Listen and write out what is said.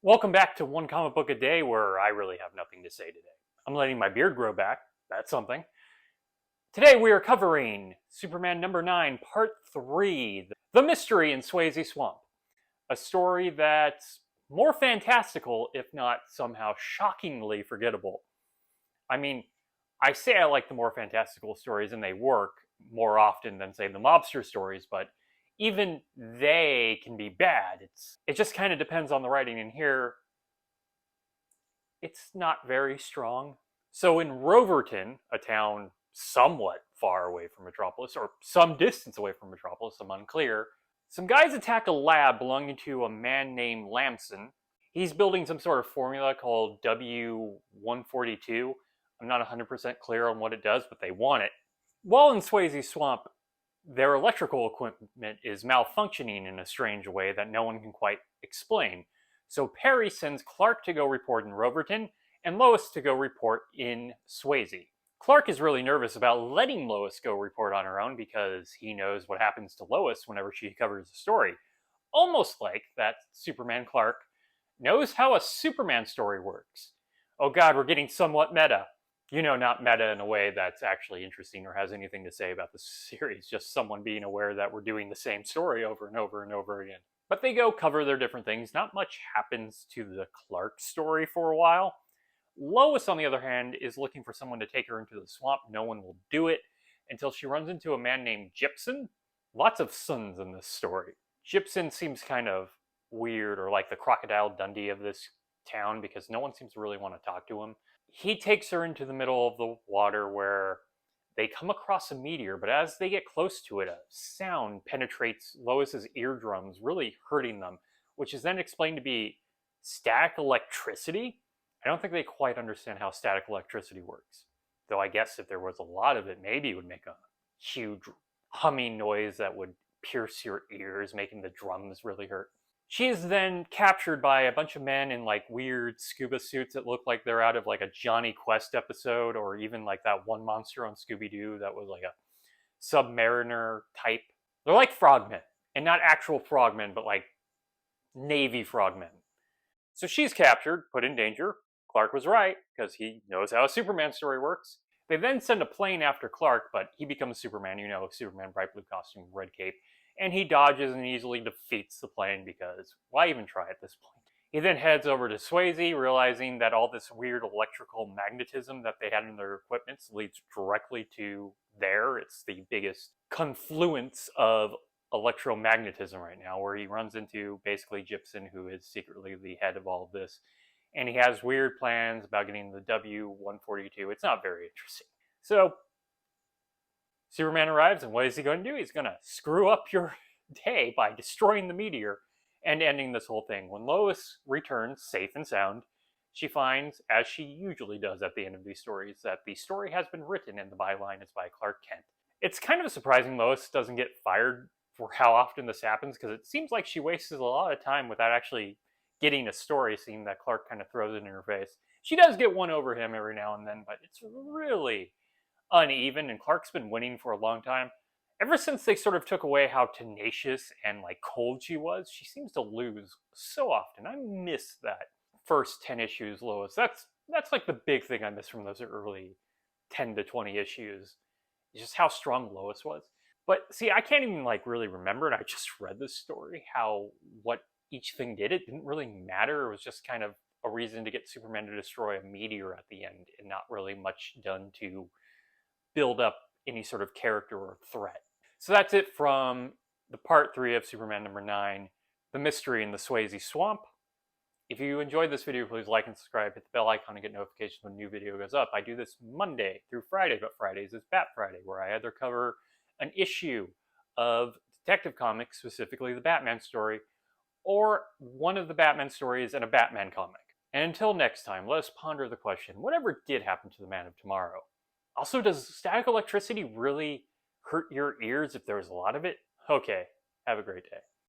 Welcome back to One Comic Book a Day, where I really have nothing to say today. I'm letting my beard grow back. That's something. Today we are covering Superman number 9, part 3, The Mystery in Swasey Swamp. A story that's more fantastical, if not somehow shockingly forgettable. I mean, I say I like the more fantastical stories and they work more often than, say, the mobster stories, but even they can be bad. It just kind of depends on the writing, and here it's not very strong. So in Roverton, a town somewhat far away from Metropolis, or some distance away from Metropolis, I'm unclear, some guys attack a lab belonging to a man named Lamson. He's building some sort of formula called W142. I'm not 100% clear on what it does, but they want it. While in Swasey Swamp, their electrical equipment is malfunctioning in a strange way that no one can quite explain. So Perry sends Clark to go report in Roverton and Lois to go report in Swasey. Clark is really nervous about letting Lois go report on her own because he knows what happens to Lois whenever she covers a story. Almost like that Superman Clark knows how a Superman story works. Oh god, we're getting somewhat meta. You know, not meta in a way that's actually interesting or has anything to say about the series, just someone being aware that we're doing the same story over and over and over again. But they go cover their different things. Not much happens to the Clark story for a while. Lois, on the other hand, is looking for someone to take her into the swamp. No one will do it until she runs into a man named Gypsum. Lots of sons in this story. Gypsum seems kind of weird, or like the Crocodile Dundee of this town, because no one seems to really want to talk to him. He takes her into the middle of the water where they come across a meteor, but as they get close to it, a sound penetrates Lois's eardrums, really hurting them, which is then explained to be static electricity. I don't think they quite understand how static electricity works. Though I guess if there was a lot of it, maybe it would make a huge humming noise that would pierce your ears, making the drums really hurt. She is then captured by a bunch of men in like weird scuba suits that look like they're out of like a Johnny Quest episode, or even like that one monster on Scooby-Doo that was like a submariner type. They're like frogmen, and not actual frogmen, but like Navy frogmen. So she's captured, put in danger. Clark was right, because he knows how a Superman story works. They then send a plane after Clark, but he becomes Superman, you know, Superman, bright blue costume, red cape, and he dodges and easily defeats the plane because why even try at this point? He then heads over to Swasey, realizing that all this weird electrical magnetism that they had in their equipment leads directly to there. It's the biggest confluence of electromagnetism right now, where he runs into basically Gypsum, who is secretly the head of all of this. And he has weird plans about getting the W142. It's not very interesting. So Superman arrives, and what is he going to do? He's going to screw up your day by destroying the meteor and ending this whole thing. When Lois returns safe and sound, she finds, as she usually does at the end of these stories, that the story has been written and the byline is by Clark Kent. It's kind of surprising Lois doesn't get fired for how often this happens, because it seems like she wastes a lot of time without actually getting a story scene that Clark kind of throws it in her face. She does get one over him every now and then, but it's really uneven, and Clark's been winning for a long time. Ever since they sort of took away how tenacious and like cold she was, she seems to lose so often. I miss that first 10 issues Lois. That's like the big thing I miss from those early 10 to 20 issues. It's just how strong Lois was. But see, I can't even like really remember it. I just read this story, how what each thing did. It didn't really matter. It was just kind of a reason to get Superman to destroy a meteor at the end, and not really much done to build up any sort of character or threat. So that's it from the part 3 of Superman number 9, The Mystery in the Swasey Swamp. If you enjoyed this video, please like and subscribe, hit the bell icon to get notifications when a new video goes up. I do this Monday through Friday, but Fridays is Bat Friday, where I either cover an issue of Detective Comics, specifically the Batman story, or one of the Batman stories in a Batman comic. And until next time, let us ponder the question, whatever did happen to the Man of Tomorrow? Also, does static electricity really hurt your ears if there's a lot of it? Okay, have a great day.